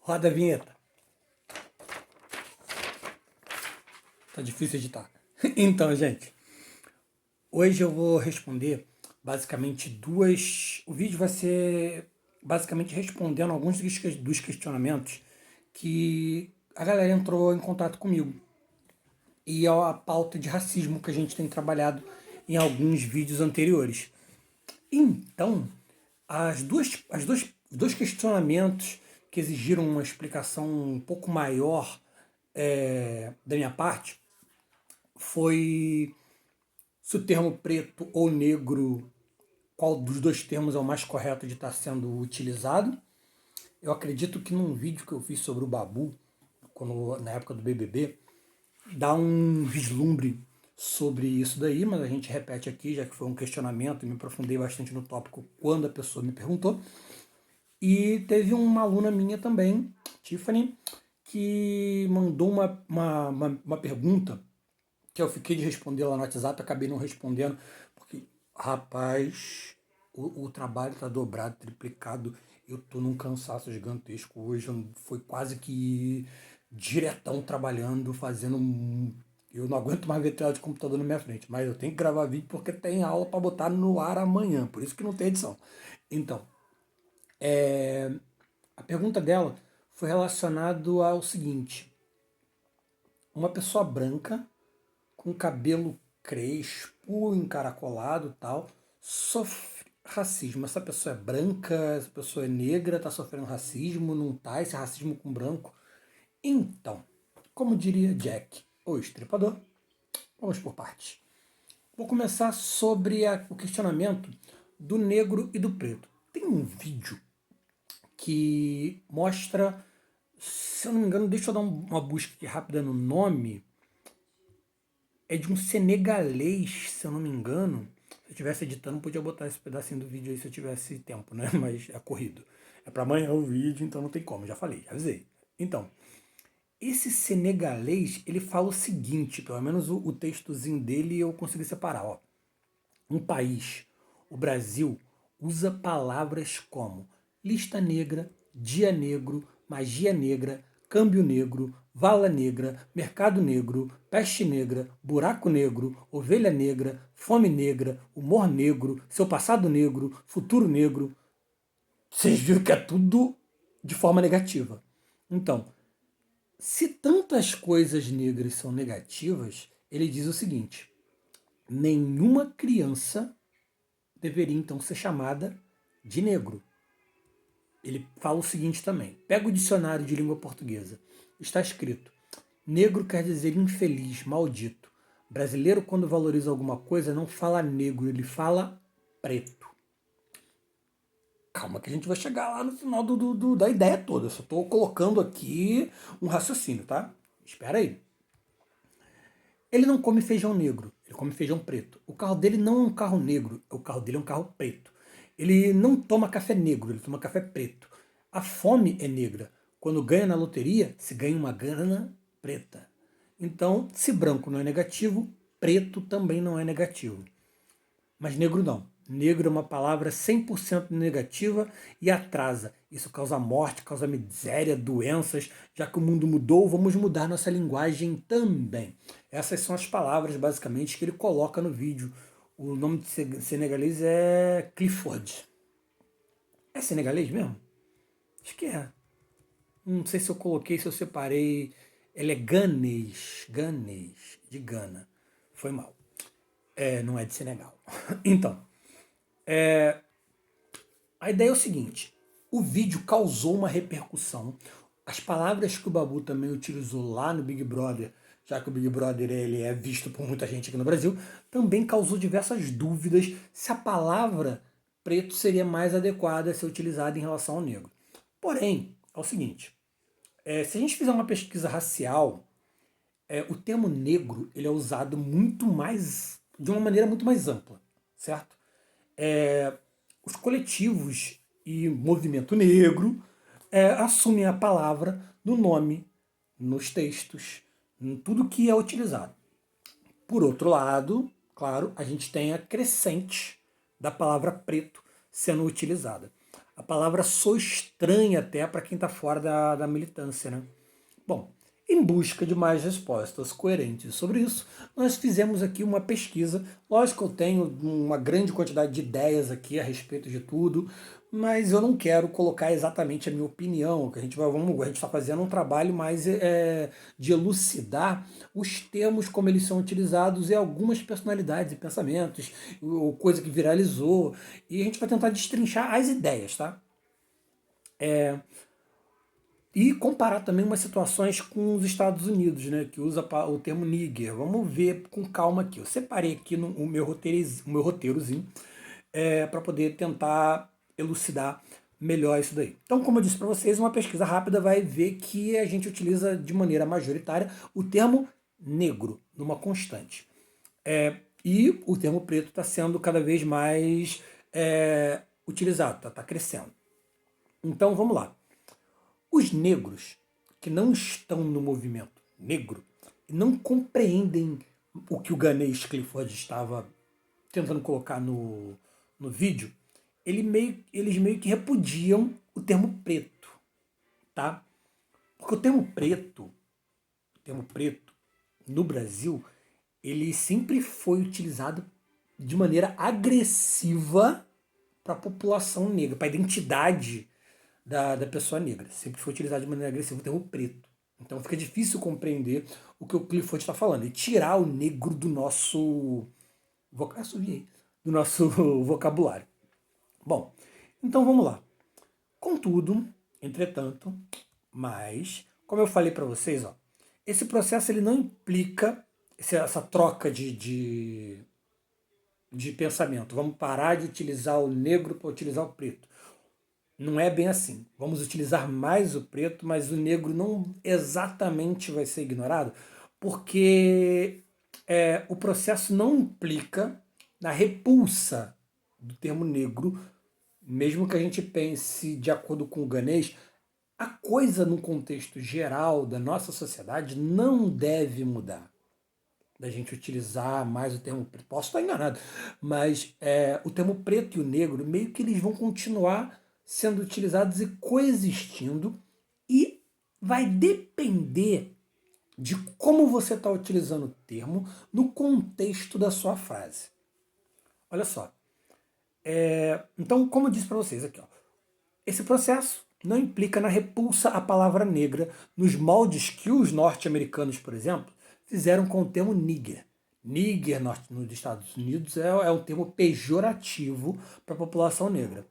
Roda a vinheta. Tá difícil editar. Então, gente, hoje eu vou responder basicamente duas. O vídeo vai ser basicamente respondendo alguns dos questionamentos que a galera entrou em contato comigo. E a pauta de racismo que a gente tem trabalhado em alguns vídeos anteriores. Então, os dois questionamentos que exigiram uma explicação um pouco maior da minha parte foi se o termo preto ou negro, qual dos dois termos é o mais correto de estar sendo utilizado. Eu acredito que num vídeo que eu fiz sobre o Babu, na época do BBB, dá um vislumbre sobre isso daí, mas a gente repete aqui, já que foi um questionamento e me aprofundei bastante no tópico quando a pessoa me perguntou. E teve uma aluna minha também, Tiffany, que mandou uma pergunta que eu fiquei de responder lá no WhatsApp, acabei não respondendo, porque, rapaz, o trabalho tá dobrado, triplicado, eu tô num cansaço gigantesco hoje, foi quase que diretão trabalhando, fazendo eu não aguento mais ver tela de computador na minha frente, mas eu tenho que gravar vídeo porque tem aula para botar no ar amanhã, por isso que não tem edição. Então, a pergunta dela foi relacionada ao seguinte: uma pessoa branca com cabelo crespo, encaracolado e tal, sofre racismo. Essa pessoa é branca, essa pessoa é negra, tá sofrendo racismo, não tá, esse racismo com branco. Então, como diria Jack, o estripador, vamos por partes. Vou começar sobre o questionamento do negro e do preto. Tem um vídeo que mostra, se eu não me engano, deixa eu dar uma busca aqui rápida no nome, é de um senegalês, se eu não me engano. Se eu estivesse editando, podia botar esse pedacinho do vídeo aí se eu tivesse tempo, né? Mas é corrido. É para amanhã o vídeo, então não tem como, já falei, já avisei. Então, esse senegalês, ele fala o seguinte, pelo menos o textozinho dele eu consegui separar, ó. Um país, o Brasil, usa palavras como lista negra, dia negro, magia negra, câmbio negro, vala negra, mercado negro, peste negra, buraco negro, ovelha negra, fome negra, humor negro, seu passado negro, futuro negro. Vocês viram que é tudo de forma negativa. Então, se tantas coisas negras são negativas, ele diz o seguinte: nenhuma criança deveria então ser chamada de negro. Ele fala o seguinte também: pega o dicionário de língua portuguesa. Está escrito: negro quer dizer infeliz, maldito. Brasileiro, quando valoriza alguma coisa, não fala negro, ele fala preto. Calma que a gente vai chegar lá no final da ideia toda. Eu só estou colocando aqui um raciocínio, tá? Espera aí. Ele não come feijão negro, ele come feijão preto. O carro dele não é um carro negro, o carro dele é um carro preto. Ele não toma café negro, ele toma café preto. A fome é negra. Quando ganha na loteria, se ganha uma grana preta. Então, se branco não é negativo, preto também não é negativo. Mas negro não. Negro é uma palavra 100% negativa e atrasa. Isso causa morte, causa miséria, doenças. Já que o mundo mudou, vamos mudar nossa linguagem também. Essas são as palavras, basicamente, que ele coloca no vídeo. O nome de senegalês é Clifford. É senegalês mesmo? Acho que é. Não sei se eu coloquei, se eu separei. Ele é ganês. Ganês, de Gana. Foi mal. Não é de Senegal. Então, a ideia é o seguinte: o vídeo causou uma repercussão. As palavras que o Babu também utilizou lá no Big Brother, já que o Big Brother ele é visto por muita gente aqui no Brasil, também causou diversas dúvidas se a palavra preto seria mais adequada a ser utilizada em relação ao negro. Porém, é o seguinte: se a gente fizer uma pesquisa racial, o termo negro ele é usado muito mais, de uma maneira muito mais ampla, certo? Os coletivos e movimento negro assumem a palavra no nome, nos textos, em tudo que é utilizado. Por outro lado, claro, a gente tem a crescente da palavra preto sendo utilizada. A palavra soa estranha até para quem está fora da militância, né? Bom, em busca de mais respostas coerentes sobre isso, nós fizemos aqui uma pesquisa. Lógico que eu tenho uma grande quantidade de ideias aqui a respeito de tudo, mas eu não quero colocar exatamente a minha opinião. Que a gente está fazendo um trabalho mais de elucidar os termos, como eles são utilizados e algumas personalidades e pensamentos, ou coisa que viralizou, e a gente vai tentar destrinchar as ideias, tá? E comparar também umas situações com os Estados Unidos, né, que usa o termo nigger. Vamos ver com calma aqui. Eu separei aqui no, o meu roteirozinho para poder tentar elucidar melhor isso daí. Então, como eu disse para vocês, uma pesquisa rápida vai ver que a gente utiliza de maneira majoritária o termo negro numa constante. E o termo preto está sendo cada vez mais utilizado, está crescendo. Então, vamos lá. Os negros que não estão no movimento negro e não compreendem o que o Ganesh Clifford estava tentando colocar no vídeo, eles meio que repudiam o termo preto, tá? Porque o termo preto no Brasil, ele sempre foi utilizado de maneira agressiva para a população negra, para a identidade da pessoa negra. Sempre foi utilizado de maneira agressiva o termo preto. Então fica difícil compreender o que o Clifford está falando e tirar o negro do nosso vocabulário. Bom, então vamos lá. Contudo, entretanto, mas, como eu falei para vocês, ó, esse processo ele não implica essa troca de pensamento. Vamos parar de utilizar o negro para utilizar o preto. Não é bem assim. Vamos utilizar mais o preto, mas o negro não exatamente vai ser ignorado, porque o processo não implica na repulsa do termo negro, mesmo que a gente pense de acordo com o Ganesh, a coisa no contexto geral da nossa sociedade não deve mudar. Da gente utilizar mais o termo preto. Posso estar enganado, mas o termo preto e o negro meio que eles vão continuar sendo utilizados e coexistindo, e vai depender de como você está utilizando o termo no contexto da sua frase. Olha só. Então, como eu disse para vocês aqui, ó, esse processo não implica na repulsa à palavra negra nos moldes que os norte-americanos, por exemplo, fizeram com o termo nigger. Nigger nos Estados Unidos é um termo pejorativo para a população negra.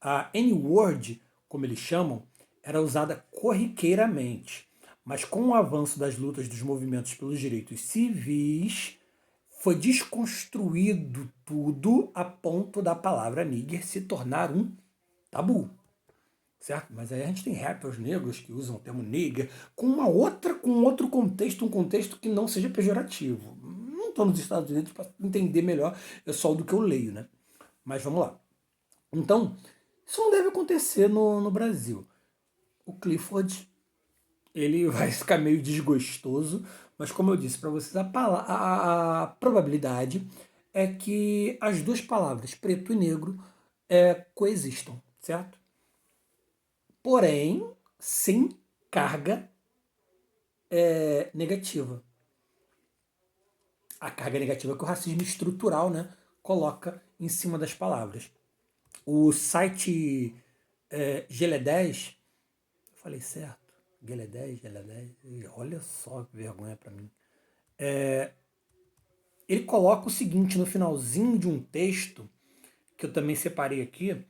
A N-word, como eles chamam, era usada corriqueiramente, mas com o avanço das lutas dos movimentos pelos direitos civis, foi desconstruído tudo a ponto da palavra nigger se tornar um tabu. Certo? Mas aí a gente tem rappers negros que usam o termo nigger com outro contexto, um contexto que não seja pejorativo. Não estou nos Estados Unidos para entender melhor, é só do que eu leio, né? Mas vamos lá. Então, isso não deve acontecer no Brasil. O Clifford, ele vai ficar meio desgostoso, mas como eu disse para vocês, a probabilidade é que as duas palavras, preto e negro, coexistam, certo? Porém, sem carga negativa. A carga negativa que o racismo estrutural, né, coloca em cima das palavras. O site Gele10, falei certo? Gele10, olha só que vergonha para mim. Ele coloca o seguinte no finalzinho de um texto, que eu também separei aqui,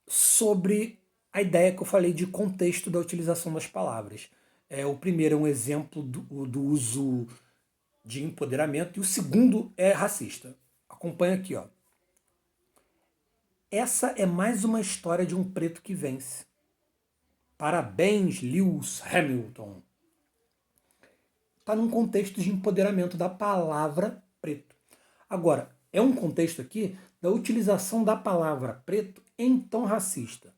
sobre a ideia que eu falei de contexto da utilização das palavras. O primeiro é um exemplo do uso de empoderamento e o segundo é racista. Acompanha aqui, ó. Essa é mais uma história de um preto que vence. Parabéns, Lewis Hamilton. Está num contexto de empoderamento da palavra preto. Agora, é um contexto aqui da utilização da palavra preto em tom racista.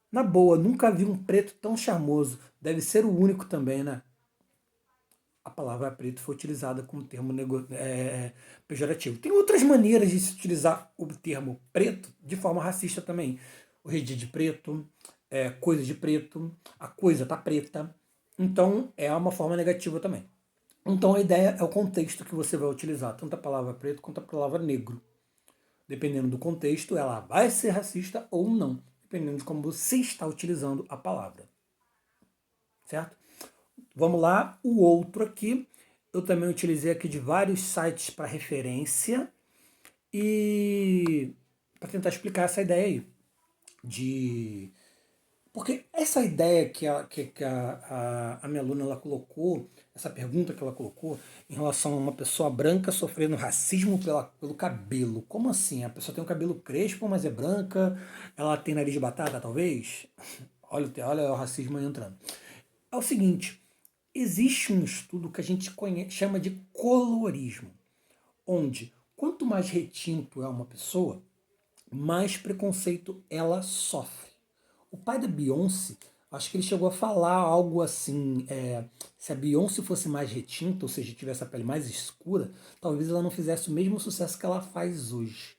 Na boa, nunca vi um preto tão charmoso. Deve ser o único também, né? A palavra preto foi utilizada como termo pejorativo. Tem outras maneiras de se utilizar o termo preto de forma racista também. hoje é dia de preto, coisa de preto, a coisa tá preta. Então é uma forma negativa também. Então a ideia é o contexto que você vai utilizar, tanto a palavra preto quanto a palavra negro. Dependendo do contexto, ela vai ser racista ou não, dependendo de como você está utilizando a palavra. Certo? Vamos lá, o outro aqui, eu também utilizei aqui de vários sites para referência e para tentar explicar essa ideia aí de porque essa ideia que a minha aluna ela colocou, essa pergunta que ela colocou em relação a uma pessoa branca sofrendo racismo pelo cabelo. Como assim? A pessoa tem um cabelo crespo, mas é branca, ela tem nariz de batata, talvez? Olha o racismo aí entrando. É o seguinte, existe um estudo que a gente chama de colorismo, onde quanto mais retinto é uma pessoa, mais preconceito ela sofre. O pai da Beyoncé, acho que ele chegou a falar algo assim, se a Beyoncé fosse mais retinta, ou seja, tivesse a pele mais escura, talvez ela não fizesse o mesmo sucesso que ela faz hoje.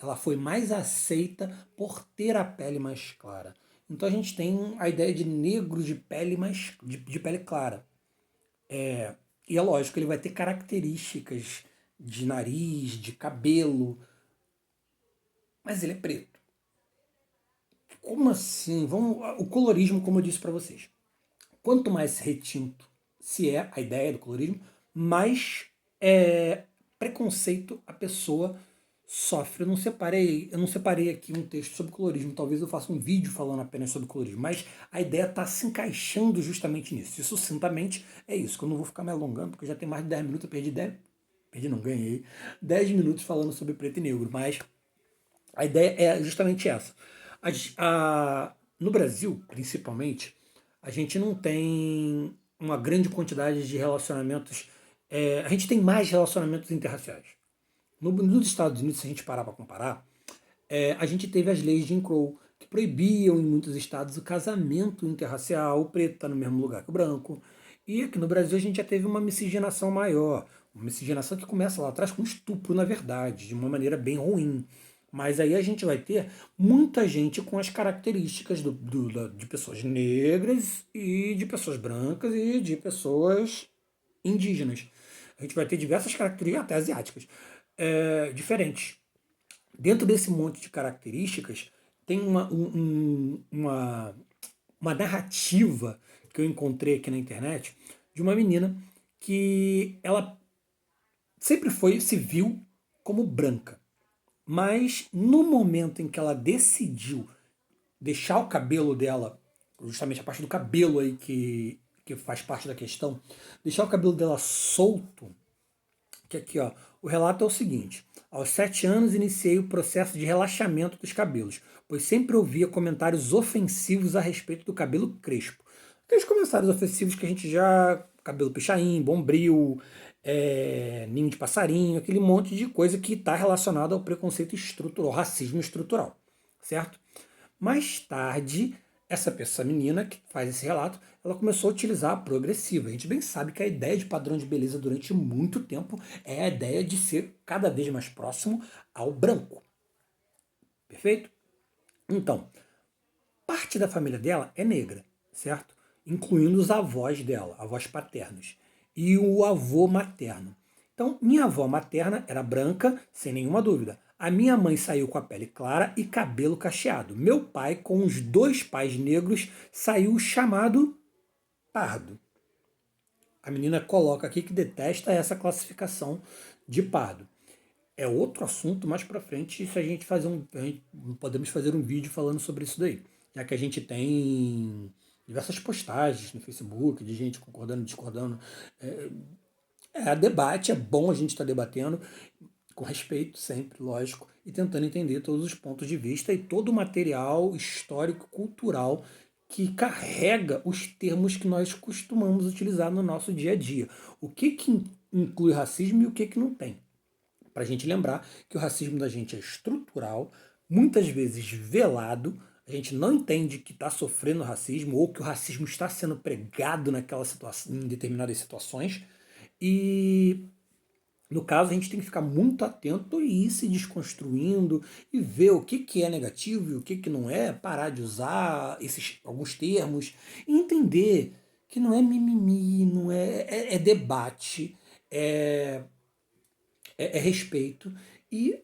Ela foi mais aceita por ter a pele mais clara. Então a gente tem a ideia de negro de pele de pele clara. E é lógico, ele vai ter características de nariz, de cabelo, mas ele é preto. Como assim? O colorismo, como eu disse para vocês. Quanto mais retinto se é a ideia do colorismo, mais preconceito a pessoa sofre. Eu não separei aqui um texto sobre colorismo, talvez eu faça um vídeo falando apenas sobre colorismo, mas a ideia está se encaixando justamente nisso. E sucintamente é isso, que eu não vou ficar me alongando, porque já tem mais de 10 minutos, eu perdi não, ganhei 10 minutos falando sobre preto e negro, mas a ideia é justamente essa. No Brasil, principalmente, a gente não tem uma grande quantidade de relacionamentos. A gente tem mais relacionamentos interraciais. Nos Estados Unidos, se a gente parar para comparar, a gente teve as leis de Jim Crow, que proibiam em muitos estados o casamento interracial, o preto está no mesmo lugar que o branco. E aqui no Brasil a gente já teve uma miscigenação maior, uma miscigenação que começa lá atrás com estupro, na verdade, de uma maneira bem ruim. Mas aí a gente vai ter muita gente com as características de pessoas negras e de pessoas brancas e de pessoas indígenas. A gente vai ter diversas características, até asiáticas, diferentes. Dentro desse monte de características, tem uma narrativa que eu encontrei aqui na internet de uma menina que ela sempre se viu como branca. Mas no momento em que ela decidiu deixar o cabelo dela, justamente a parte do cabelo aí que faz parte da questão, deixar o cabelo dela solto, que aqui ó, o relato é o seguinte: aos 7 anos iniciei o processo de relaxamento dos cabelos, pois sempre ouvia comentários ofensivos a respeito do cabelo crespo. Aqueles comentários ofensivos que a gente já. Cabelo pichain, bombril, ninho de passarinho, aquele monte de coisa que está relacionado ao preconceito estrutural, ao racismo estrutural, certo? Mais tarde, essa menina que faz esse relato, ela começou a utilizar a progressiva. A gente bem sabe que a ideia de padrão de beleza durante muito tempo é a ideia de ser cada vez mais próximo ao branco. Perfeito? Então, parte da família dela é negra, certo? Incluindo os avós dela, avós paternos, e o avô materno. Então, minha avó materna era branca, sem nenhuma dúvida. A minha mãe saiu com a pele clara e cabelo cacheado. Meu pai, com os dois pais negros, saiu chamado pardo. A menina coloca aqui que detesta essa classificação de pardo. É outro assunto mais para frente, se a gente podemos fazer um vídeo falando sobre isso daí, já que a gente tem diversas postagens no Facebook de gente concordando, discordando. Debate, é bom a gente estar debatendo com respeito sempre, lógico, e tentando entender todos os pontos de vista e todo o material histórico, cultural que carrega os termos que nós costumamos utilizar no nosso dia a dia. O que inclui racismo e o que não tem. Para a gente lembrar que o racismo da gente é estrutural, muitas vezes velado, a gente não entende que está sofrendo racismo ou que o racismo está sendo pregado naquela situação, em determinadas situações, e No caso, a gente tem que ficar muito atento e ir se desconstruindo e ver o que, que é negativo e o que, que não é, parar de usar esses alguns termos e entender que não é mimimi, não é debate, é, é respeito e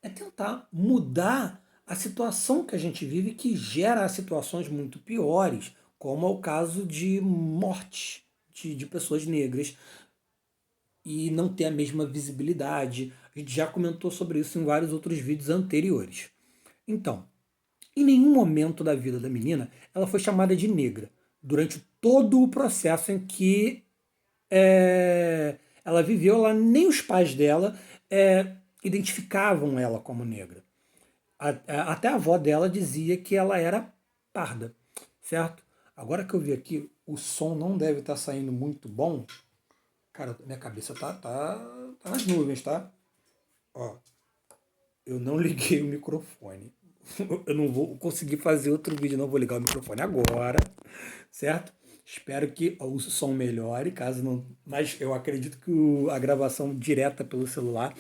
é tentar mudar a situação que a gente vive que gera situações muito piores, como é o caso de morte de pessoas negras e não ter a mesma visibilidade. A gente já comentou sobre isso em vários outros vídeos anteriores. Então, em nenhum momento da vida da menina ela foi chamada de negra durante todo o processo em que ela viveu. Lá nem os pais dela identificavam ela como negra. Até a avó dela dizia que ela era parda, certo? Agora que eu vi aqui, o som não deve estar saindo muito bom. Cara, minha cabeça tá nas nuvens, tá? Ó, eu não liguei o microfone. Eu não vou conseguir fazer outro vídeo, não vou ligar o microfone agora, certo? Espero que o som melhore, caso não. Mas eu acredito que a gravação direta pelo celular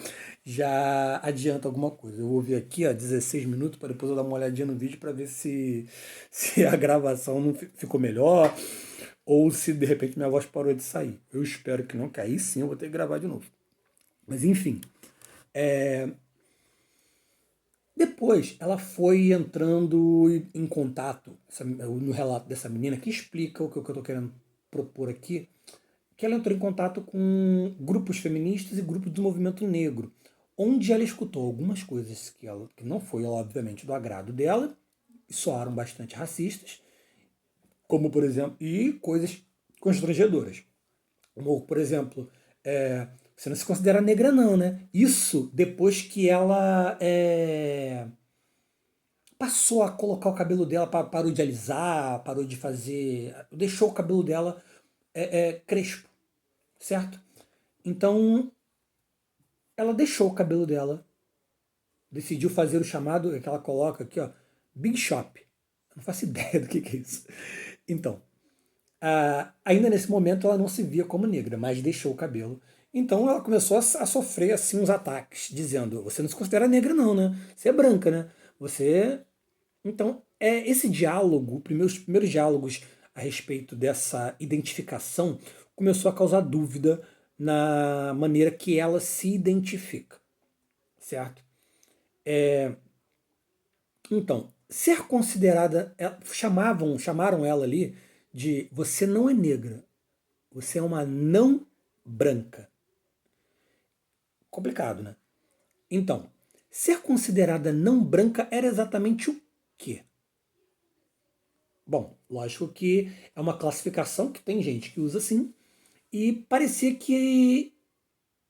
já adianta alguma coisa. Eu vou ver aqui, ó, 16 minutos, para depois eu dar uma olhadinha no vídeo para ver se a gravação não ficou melhor ou se de repente minha voz parou de sair. Eu espero que não, que aí sim eu vou ter que gravar de novo. Mas enfim, depois ela foi entrando em contato no relato dessa menina, que explica o que eu estou querendo propor aqui, que ela entrou em contato com grupos feministas e grupos do movimento negro, onde ela escutou algumas coisas que não foi, obviamente, do agrado dela, e soaram bastante racistas, como, por exemplo, e coisas constrangedoras. Como, por exemplo, você não se considera negra não, né? Isso depois que ela passou a colocar o cabelo dela, parou de alisar, parou de fazer, deixou o cabelo dela crespo, certo? Então ela deixou o cabelo dela, decidiu fazer o chamado que ela coloca aqui, ó, Big Shop. Eu não faço ideia do que é isso. Então, ainda nesse momento ela não se via como negra, mas deixou o cabelo. Então ela começou a sofrer assim uns ataques, dizendo: você não se considera negra não, né? Você é branca, né? Você. Então esse diálogo, os primeiros diálogos a respeito dessa identificação começou a causar dúvida na maneira que ela se identifica, certo? Então, ser considerada, chamaram ela ali de você não é negra, você é uma não branca. Complicado, né? Então, ser considerada não branca era exatamente o quê? Bom, lógico que é uma classificação que tem gente que usa assim, e parecia que,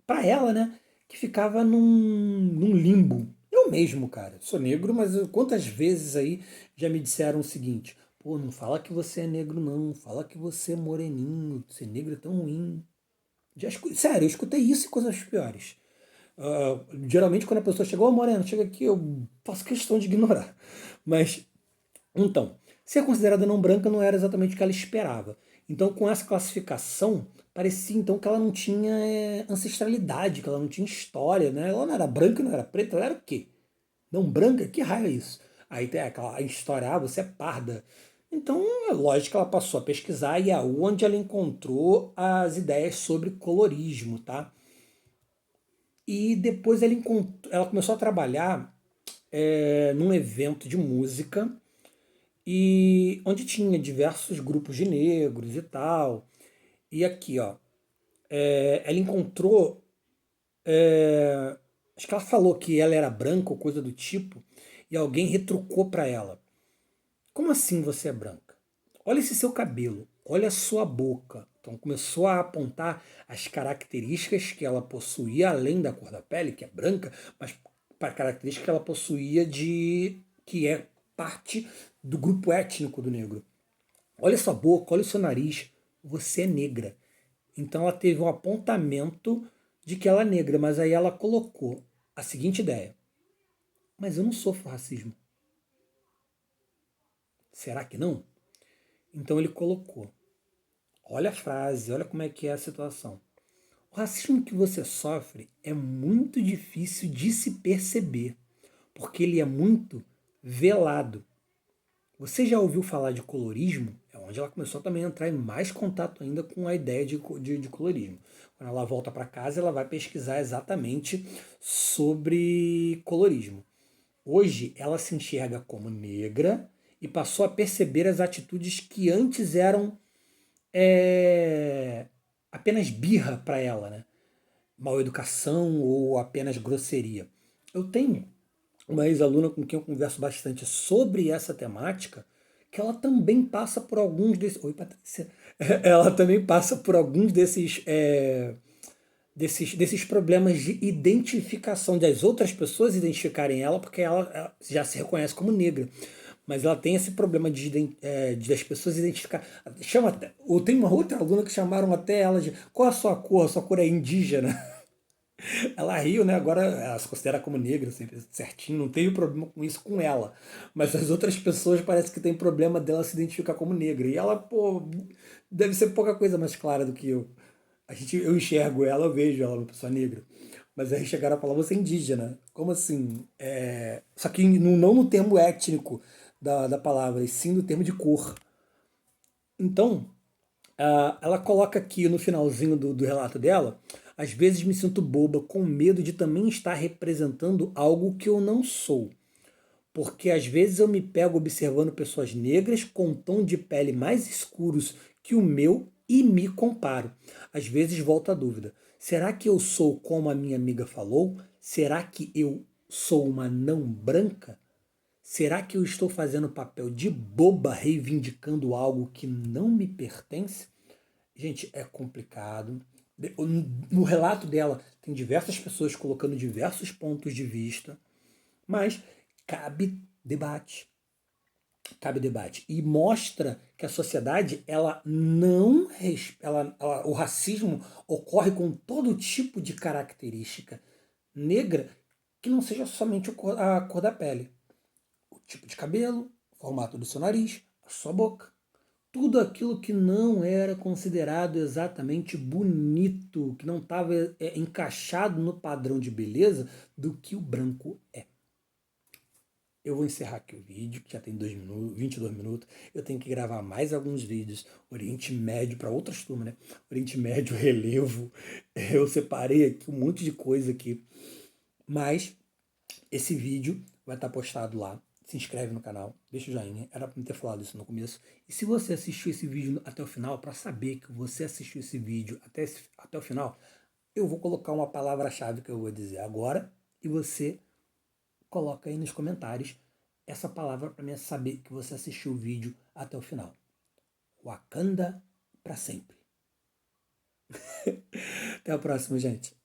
para ela, né, que ficava num limbo. Eu mesmo, cara, sou negro, mas quantas vezes aí já me disseram o seguinte: pô, não fala que você é negro, não, fala que você é moreninho, ser negro é tão ruim. Sério, eu escutei isso e coisas piores. Geralmente, quando a pessoa chegou, Moreno, chega aqui, eu faço questão de ignorar. Mas, então, ser considerada não branca não era exatamente o que ela esperava. Então, com essa classificação, parecia então que ela não tinha ancestralidade, que ela não tinha história, né? Ela não era branca, não era preta, ela era o quê? Não branca? Que raio é isso? Aí tem aquela história, você é parda. Então, é lógico que ela passou a pesquisar e é onde ela encontrou as ideias sobre colorismo, tá? E depois ela começou a trabalhar num evento de música e onde tinha diversos grupos de negros e tal. E aqui, ó, ela encontrou. Acho que ela falou que ela era branca ou coisa do tipo, e alguém retrucou para ela: como assim você é branca? Olha esse seu cabelo, olha a sua boca. Então começou a apontar as características que ela possuía, além da cor da pele, que é branca, mas para características que ela possuía de que é parte do grupo étnico do negro. Olha sua boca, olha o seu nariz, você é negra. Então ela teve um apontamento de que ela é negra, mas aí ela colocou a seguinte ideia: mas eu não sofro racismo. Será que não? Então ele colocou: olha a frase, olha como é que é a situação. O racismo que você sofre é muito difícil de se perceber, porque ele é muito velado. Você já ouviu falar de colorismo? É onde ela começou também a entrar em mais contato ainda com a ideia de colorismo. Quando ela volta para casa, ela vai pesquisar exatamente sobre colorismo. Hoje, ela se enxerga como negra e passou a perceber as atitudes que antes eram apenas birra para ela, né? Mal educação ou apenas grosseria. Eu tenho uma ex-aluna com quem eu converso bastante sobre essa temática, que ela também passa por alguns desses. Oi, Patrícia. Ela também passa por alguns desses problemas de identificação, das outras pessoas identificarem ela, porque ela já se reconhece como negra. Mas ela tem esse problema de as pessoas identificar. Chama até, ou tem uma outra aluna que chamaram até ela de qual a sua cor? A sua cor é indígena. Ela riu, né? Agora ela se considera como negra, sempre certinho, não teve problema com isso com ela. Mas as outras pessoas parece que tem problema dela se identificar como negra. E ela, pô, deve ser pouca coisa mais clara do que eu. Eu enxergo ela, eu vejo ela uma pessoa negra. Mas aí chegaram a falar, você é indígena. Como assim? Só que não no termo étnico da palavra, e sim no termo de cor. Então, ela coloca aqui no finalzinho do relato dela: às vezes me sinto boba com medo de também estar representando algo que eu não sou. Porque às vezes eu me pego observando pessoas negras com um tom de pele mais escuros que o meu e me comparo. Às vezes volta a dúvida: será que eu sou como a minha amiga falou? Será que eu sou uma não branca? Será que eu estou fazendo o papel de boba reivindicando algo que não me pertence? Gente, é complicado. No relato dela, tem diversas pessoas colocando diversos pontos de vista, mas cabe debate. Cabe debate. E mostra que a sociedade, ela não. O racismo ocorre com todo tipo de característica negra que não seja somente a cor da pele. O tipo de cabelo, o formato do seu nariz, a sua boca. Tudo aquilo que não era considerado exatamente bonito, que não estava encaixado no padrão de beleza do que o branco é. Eu vou encerrar aqui o vídeo, que já tem 22 minutos. Eu tenho que gravar mais alguns vídeos. Oriente Médio, para outras turmas, né? Oriente Médio, relevo. Eu separei aqui um monte de coisa aqui. Mas esse vídeo vai estar postado lá. Se inscreve no canal, deixa o joinha. Era para me ter falado isso no começo. E se você assistiu esse vídeo até o final, para saber que você assistiu esse vídeo até o final, eu vou colocar uma palavra-chave que eu vou dizer agora e você coloca aí nos comentários essa palavra para mim saber que você assistiu o vídeo até o final. Wakanda para sempre. Até a próxima, gente.